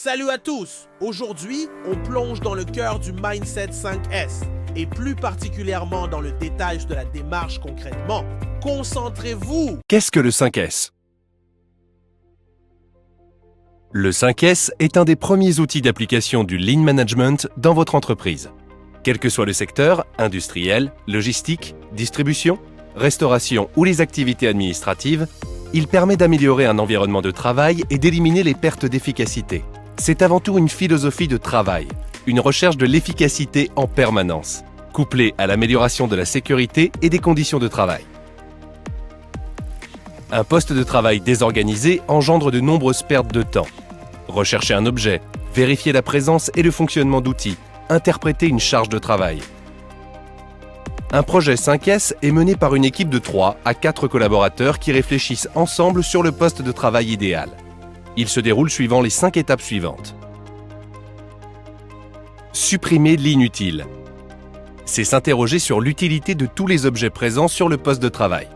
Salut à tous! Aujourd'hui, on plonge dans le cœur du Mindset 5S et plus particulièrement dans le détail de la démarche concrètement. Concentrez-vous! Qu'est-ce que le 5S? Le 5S est un des premiers outils d'application du Lean Management dans votre entreprise. Quel que soit le secteur, industriel, logistique, distribution, restauration ou les activités administratives, il permet d'améliorer un environnement de travail et d'éliminer les pertes d'efficacité. C'est avant tout une philosophie de travail, une recherche de l'efficacité en permanence, couplée à l'amélioration de la sécurité et des conditions de travail. Un poste de travail désorganisé engendre de nombreuses pertes de temps. Rechercher un objet, vérifier la présence et le fonctionnement d'outils, interpréter une charge de travail. Un projet 5S est mené par une équipe de 3 à 4 collaborateurs qui réfléchissent ensemble sur le poste de travail idéal. Il se déroule suivant les 5 étapes suivantes. Supprimer l'inutile. C'est s'interroger sur l'utilité de tous les objets présents sur le poste de travail.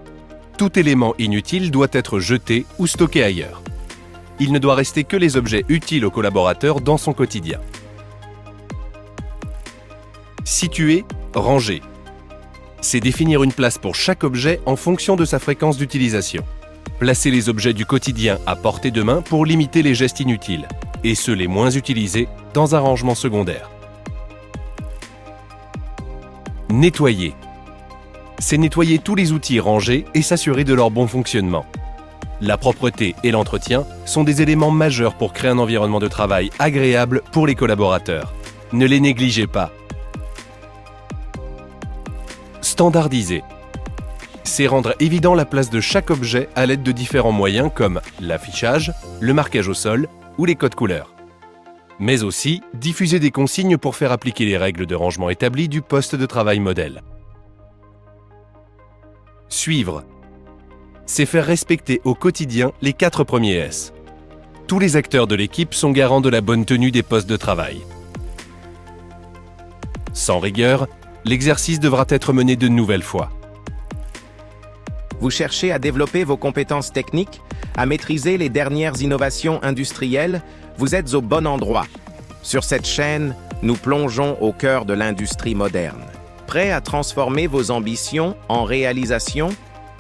Tout élément inutile doit être jeté ou stocké ailleurs. Il ne doit rester que les objets utiles aux collaborateurs dans son quotidien. Situer, ranger. C'est définir une place pour chaque objet en fonction de sa fréquence d'utilisation. Placer les objets du quotidien à portée de main pour limiter les gestes inutiles, et ceux les moins utilisés dans un rangement secondaire. Nettoyer. C'est nettoyer tous les outils rangés et s'assurer de leur bon fonctionnement. La propreté et l'entretien sont des éléments majeurs pour créer un environnement de travail agréable pour les collaborateurs. Ne les négligez pas. Standardiser. C'est rendre évident la place de chaque objet à l'aide de différents moyens comme l'affichage, le marquage au sol ou les codes couleurs. Mais aussi diffuser des consignes pour faire appliquer les règles de rangement établies du poste de travail modèle. Suivre. C'est faire respecter au quotidien les 4 premiers S. Tous les acteurs de l'équipe sont garants de la bonne tenue des postes de travail. Sans rigueur, l'exercice devra être mené de nouvelles fois. Vous cherchez à développer vos compétences techniques, à maîtriser les dernières innovations industrielles? Vous êtes au bon endroit. Sur cette chaîne, nous plongeons au cœur de l'industrie moderne. Prêt à transformer vos ambitions en réalisation?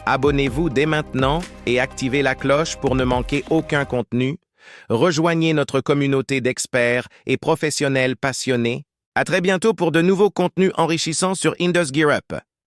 Abonnez-vous dès maintenant et activez la cloche pour ne manquer aucun contenu. Rejoignez notre communauté d'experts et professionnels passionnés. À très bientôt pour de nouveaux contenus enrichissants sur Indus Gear Up.